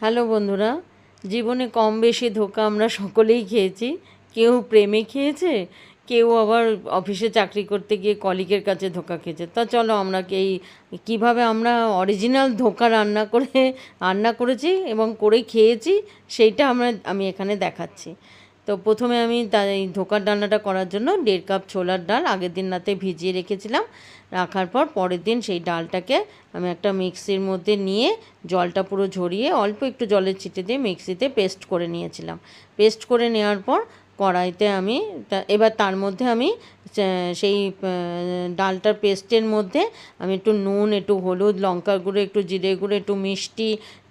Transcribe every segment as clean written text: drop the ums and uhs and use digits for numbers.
Hello বন্ধুরা, জীবনে কম বেশি ধোঁকা আমরা সকলেই খেয়েছি। কেউ প্রেমে খেয়েছে, কেউ আবার অফিসে চাকরি করতে গিয়ে কলিগের কাছে ধোঁকা খেয়েছে। তা চলো আমরা কীভাবে আমরা অরিজিনাল ধোঁকা রান্না করেছি এবং করে খেয়েছি সেইটা আমি এখানে দেখাচ্ছি। তো প্রথমে আমি এই ধোঁকার ডালনাটা করার জন্য 1.5 কাপ ছোলার ডাল আগের দিন রাতে ভিজিয়ে রেখেছিলাম। রাখার পর পরের দিন সেই ডালটাকে আমি একটা মিক্সির মধ্যে নিয়ে জলটা পুরো ঝরিয়ে অল্প একটু জলের ছিটে দিয়ে মিক্সিতে পেস্ট করে নিয়েছিলাম। পেস্ট করে নেওয়ার পর কড়াইতে এবার তার মধ্যে আমি সেই ডালটার পেস্টের মধ্যে আমি একটু নুন, একটু হলুদ, লঙ্কার গুঁড়ো, একটু জিরে গুঁড়ো, একটু মিষ্টি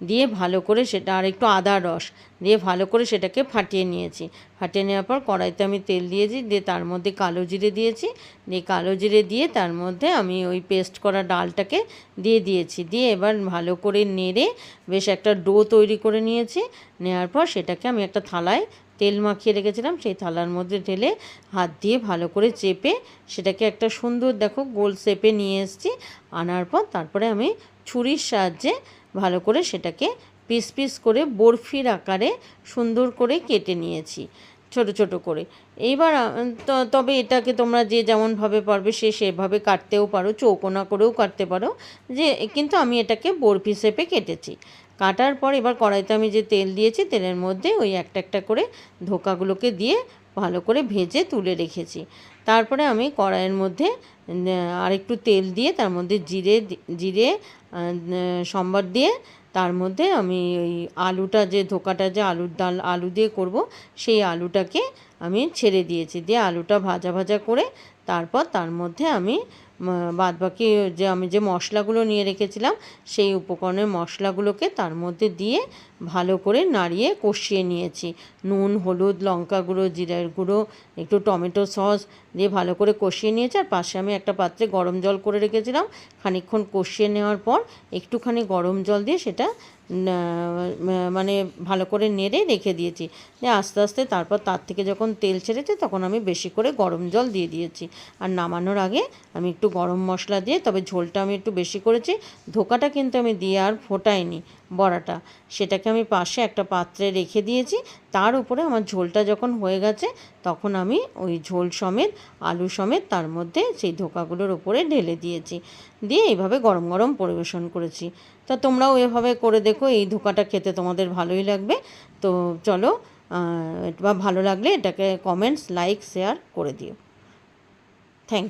দিয়ে ভালো করে সেটা, আর একটু আদার রস দিয়ে ভালো করে সেটাকে ফাটিয়ে নিয়েছি। ফাটিয়ে নেওয়ার পর কড়াইতে আমি তেল দিয়েছি, দিয়ে তার মধ্যে কালো জিরে দিয়েছি। দিয়ে কালো জিরে দিয়ে তার মধ্যে আমি ওই পেস্ট করা ডালটাকে দিয়েছি। দিয়ে এবার ভালো করে নেড়ে বেশ একটা ডো তৈরি করে নিয়েছি। নেওয়ার পর সেটাকে আমি একটা থালায় তেল মাখিয়ে রেখেছিলাম, সেই থালার মধ্যে ঢেলে হাত দিয়ে ভালো করে চেপে সেটাকে একটা সুন্দর দেখো গোল শেপে নিয়ে এসেছি। আনার পর তারপরে আমি ছুরির সাহায্যে ভালো করে সেটাকে পিস পিস করে বরফির আকারে সুন্দর করে কেটে নিয়েছি, ছোট ছোট করে। এইবার তবে এটাকে তোমরা যে যেমনভাবে পারবে সেভাবে কাটতেও পারো, চৌকোনা করেও কাটতে পারো, কিন্তু আমি এটাকে বরফি শেপে কেটেছি। কাটার পর এবার কড়াইতে আমি যে তেল দিয়েছি, তেলের মধ্যে ওই একটা একটা করে ধোকাগুলোকে দিয়ে ভালো করে ভেজে তুলে রেখেছি। তারপরে আমি কড়াইয়ের মধ্যে আরেকটু তেল দিয়ে তার মধ্যে জিরে সম্বার দিয়ে তার মধ্যে আমি ওই আলুটা, যে ধোকাটা যে আলু দিয়ে করব, সেই আলুটাকে আমি ছেড়ে দিয়েছি। দিয়ে আলুটা ভাজা ভাজা করে তারপর তার মধ্যে আমি বাদবাকি আমি যে মশলাগুলো নিয়ে রেখেছিলাম সেই উপকরণের মশলাগুলোকে তার মধ্যে দিয়ে ভালো করে নাড়িয়ে কষিয়ে নিয়েছি। নুন, হলুদ, লঙ্কা গুঁড়ো, জিরার গুঁড়ো, একটু টমেটো সস দিয়ে ভালো করে কষিয়ে নিয়েছি। আর পাশে আমি একটা পাত্রে গরম জল করে রেখেছিলাম। খানিকক্ষণ কষিয়ে নেওয়ার পর একটুখানি গরম জল দিয়ে সেটা মানে ভালো করে নেড়ে রেখে দিয়েছি। দিয়ে আস্তে আস্তে তারপর তার থেকে যখন তেল ছেড়েছে তখন আমি বেশি করে গরম জল দিয়ে দিয়েছি। আর নামানোর আগে আমি একটু গরম মশলা দিয়ে, তবে ঝোলটা আমি একটু বেশি করেছি, ধোকাটা কিন্তু আমি দিয়ে আর ফোটাইনি বড়াটা, সেটাকে আমি পাশে একটা পাত্রে রেখে দিয়েছি। তার উপরে আমার ঝোলটা যখন হয়ে গেছে তখন আমি ওই ঝোল সমেত আলু সমেত তার মধ্যে সেই ধোকাগুলোর উপরে ঢেলে দিয়েছি। দিয়ে এইভাবে গরম গরম পরিবেশন করেছি। তা তোমরাও এভাবে করে দেখো, এই ধোকাটা খেতে তোমাদের ভালোই লাগবে। তো চলো, ভালো লাগলে এটাকে কমেন্টস, লাইক, শেয়ার করে দিও। Thank you.